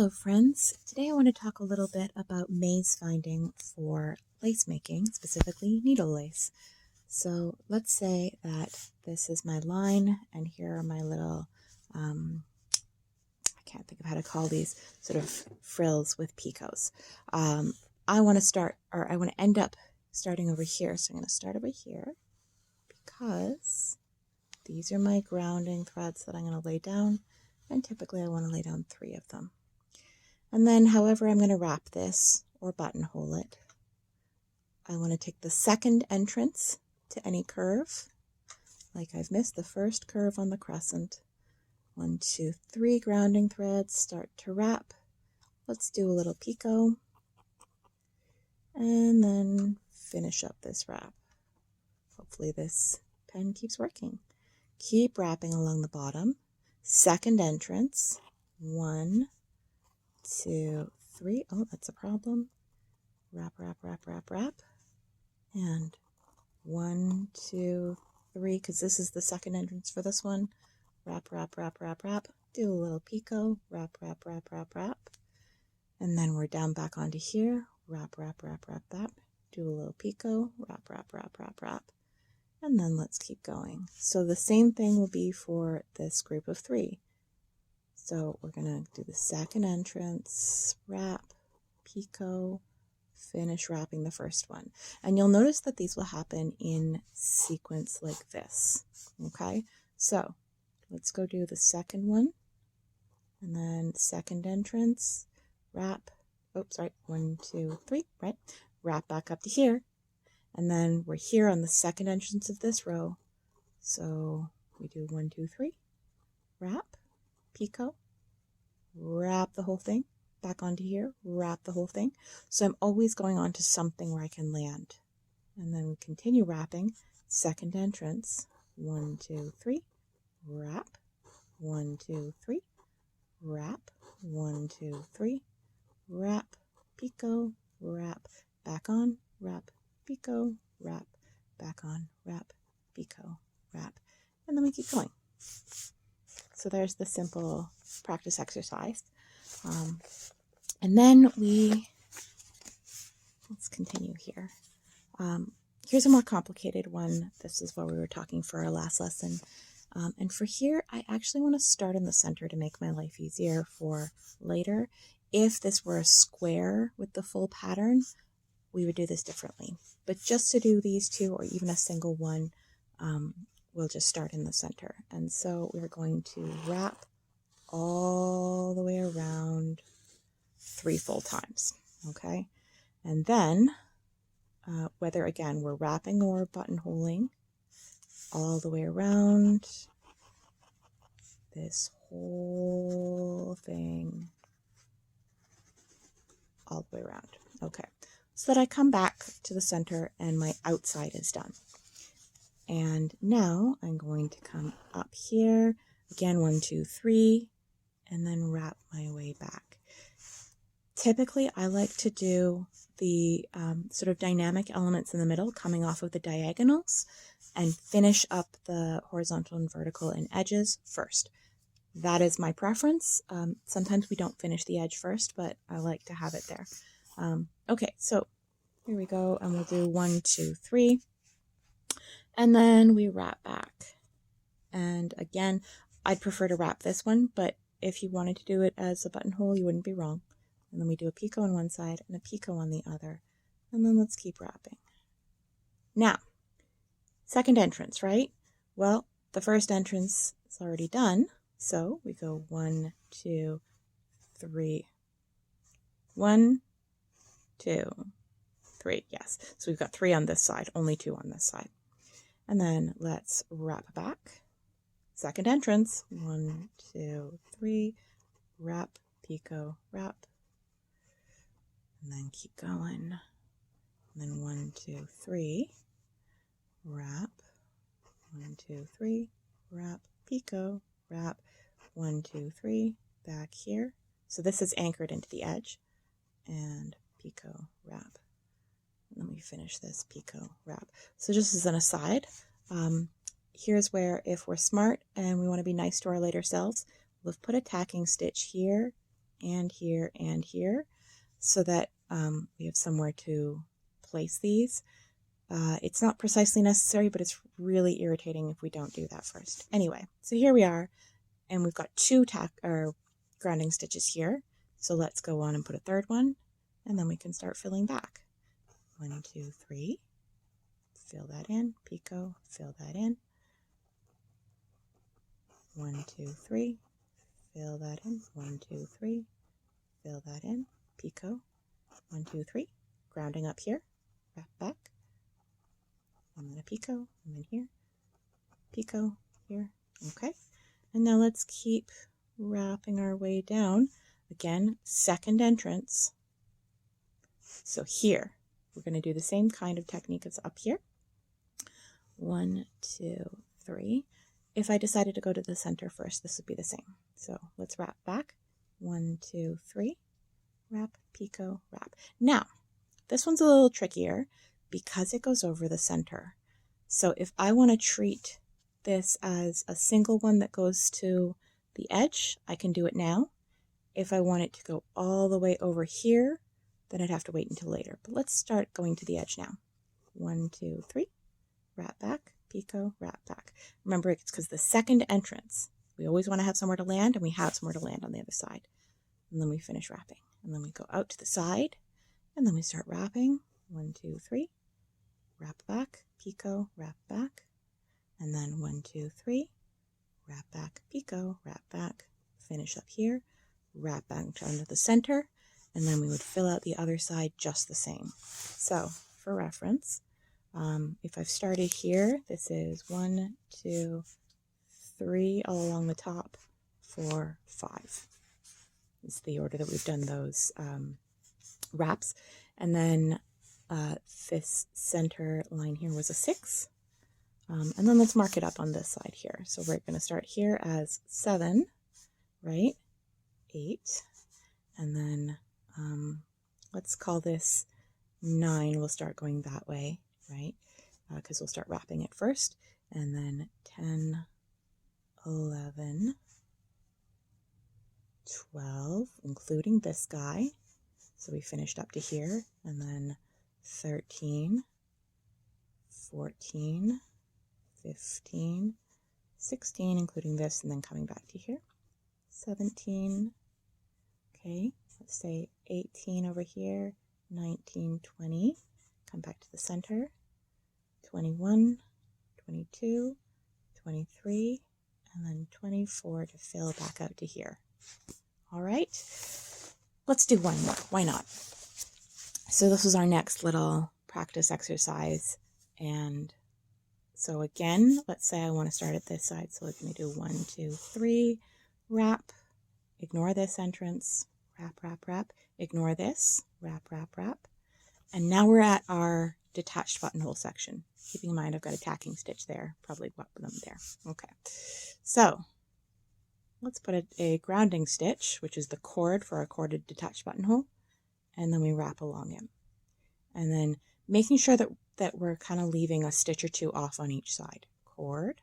Hello friends, today I want to talk a little bit about maze finding for lace making, specifically needle lace. So let's say that this is my line and here are my little, I can't think of how to call these, sort of frills with picots. I want to end up starting over here. So I'm going to start over here because these are my grounding threads that I'm going to lay down, and typically I want to lay down 3 of them. And then however I'm going to wrap this or buttonhole it, I want to take the second entrance to any curve, like I've missed the first curve on the crescent. 1, 2, 3 grounding threads, start to wrap. Let's do a little picot and then finish up this wrap. Hopefully this pen keeps working. Keep wrapping along the bottom. Second entrance, 1, 2, 3. Oh, that's a problem. Wrap, wrap, wrap, wrap, wrap. And 1, 2, 3, because this is the second entrance for this one. Wrap, wrap, wrap, wrap, wrap. Do a little picot. Wrap, wrap, wrap, wrap, wrap. And then we're down back onto here. Wrap, wrap, wrap, wrap, wrap. Do a little picot. Wrap, wrap, wrap, wrap, wrap. And then let's keep going. So the same thing will be for this group of 3. So we're going to do the second entrance, wrap, picot, finish wrapping the first one. And you'll notice that these will happen in sequence like this. Okay, so let's go do the second one. And then second entrance, wrap, 1, 2, 3, right? Wrap back up to here. And then we're here on the second entrance of this row. So we do 1, 2, 3, wrap, picot, wrap the whole thing, back onto here, wrap the whole thing. So I'm always going on to something where I can land. And then we continue wrapping, second entrance, 1, 2, 3, wrap, 1, 2, 3, wrap, 1, 2, 3, wrap, picot, wrap, back on, wrap, picot, wrap, back on, wrap, picot, wrap, and then we keep going. So there's the simple practice exercise. And then let's continue here. Here's a more complicated one. This is what we were talking for our last lesson. And for here, I actually want to start in the center to make my life easier for later. If this were a square with the full pattern, we would do this differently. But just to do these 2 or even a single one, we'll just start in the center. And so we're going to wrap all the way around 3 full times, okay? And then, whether again we're wrapping or buttonholing, all the way around this whole thing, all the way around, okay? So that I come back to the center and my outside is done. And now I'm going to come up here, again 1, 2, 3, and then wrap my way back. Typically, I like to do the sort of dynamic elements in the middle coming off of the diagonals and finish up the horizontal and vertical and edges first. That is my preference. Sometimes we don't finish the edge first, but I like to have it there. Okay, so here we go, and we'll do 1, 2, 3. And then we wrap back. And again, I'd prefer to wrap this one, but if you wanted to do it as a buttonhole, you wouldn't be wrong. And then we do a picot on one side and a picot on the other. And then let's keep wrapping. Now, second entrance, right? Well, the first entrance is already done. So we go 1, 2, 3. 1, 2, 3. Yes. So we've got 3 on this side, only 2 on this side. And then let's wrap back. Second entrance, 1, 2, 3, wrap, picot, wrap, and then keep going. And then 1, 2, 3, wrap, 1, 2, 3, wrap, picot, wrap, 1, 2, 3, back here. So this is anchored into the edge, and picot, wrap. And then we finish this picot, wrap. So just as an aside, here's where if we're smart and we want to be nice to our later selves, we'll put a tacking stitch here and here and here so that we have somewhere to place these. It's not precisely necessary, but it's really irritating if we don't do that first. Anyway, so here we are, and we've got two grounding stitches here. So let's go on and put a third one, and then we can start filling back. 1, 2, 3, fill that in, picot, fill that in. 1, 2, 3, fill that in. 1, 2, 3, fill that in, picot. 1, 2, 3, grounding up here, wrap back, and then a picot, and then here, picot, here. Okay, and now let's keep wrapping our way down. Again, second entrance. So here, we're going to do the same kind of technique as up here. 1, 2, 3. If I decided to go to the center first, this would be the same. So let's wrap back. 1, 2, 3. Wrap, picot, wrap. Now, this one's a little trickier because it goes over the center. So if I want to treat this as a single one that goes to the edge, I can do it now. If I want it to go all the way over here, then I'd have to wait until later. But let's start going to the edge now. 1, 2, 3. Wrap back, picot, wrap back. Remember, it's because the second entrance, we always want to have somewhere to land, and we have somewhere to land on the other side. And then we finish wrapping. And then we go out to the side, and then we start wrapping. 1, 2, 3. Wrap back, picot, wrap back. And then 1, 2, 3. Wrap back, picot, wrap back. Finish up here. Wrap back down to the center, and then we would fill out the other side just the same. So for reference, if I've started here, this is 1, 2, 3 all along the top, 4, 5 is the order that we've done those wraps. And then this center line here was a 6. And then let's mark it up on this side here. So we're going to start here as 7, right? 8, and then let's call this 9. We'll start going that way, right? Because we'll start wrapping it first, and then 10, 11, 12, including this guy. So we finished up to here, and then 13, 14, 15, 16, including this, and then coming back to here, 17. Okay, let's say 18 over here, 19, 20, come back to the center, 21, 22, 23, and then 24 to fill back out to here. All right, let's do one more. Why not? So this is our next little practice exercise. And so again, let's say I want to start at this side. So we're going to do 1, 2, 3, wrap. Ignore this entrance, wrap, wrap, wrap. Ignore this, wrap, wrap, wrap. And now we're at our detached buttonhole section. Keeping in mind I've got a tacking stitch there, probably put them there. Okay, so let's put a grounding stitch, which is the cord for our corded detached buttonhole, and then we wrap along it. And then making sure that we're kind of leaving a stitch or two off on each side. Cord,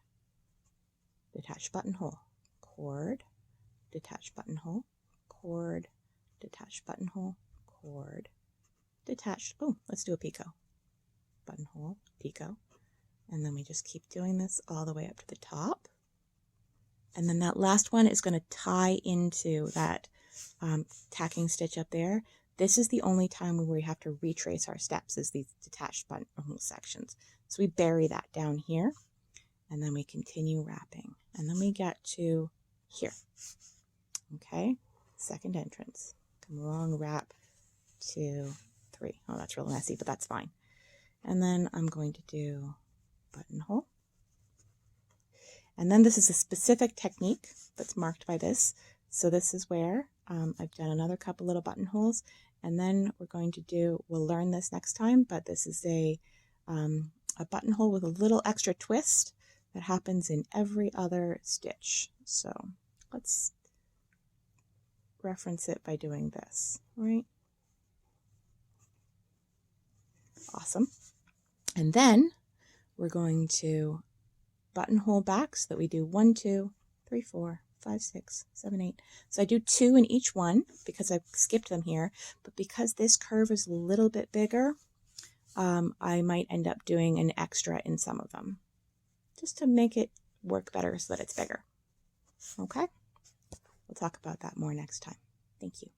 detached buttonhole, cord, detached buttonhole, cord, detached buttonhole, cord, detached. Oh, let's do a picot. Buttonhole, picot. And then we just keep doing this all the way up to the top. And then that last one is going to tie into that tacking stitch up there. This is the only time where we have to retrace our steps, is these detached buttonhole sections. So we bury that down here, and then we continue wrapping. And then we get to here. Okay, second entrance. Come along, wrap, 2, 3. Oh, that's real messy, but that's fine. And then I'm going to do buttonhole. And then this is a specific technique that's marked by this. So this is where I've done another couple little buttonholes. And then we're going to do, we'll learn this next time, but this is a buttonhole with a little extra twist that happens in every other stitch. So let's reference it by doing this, right? Awesome. And then we're going to buttonhole back so that we do 1, 2, 3, 4, 5, 6, 7, 8. So I do 2 in each one because I've skipped them here. But because this curve is a little bit bigger, I might end up doing an extra in some of them, just to make it work better so that it's bigger. Okay? We'll talk about that more next time. Thank you.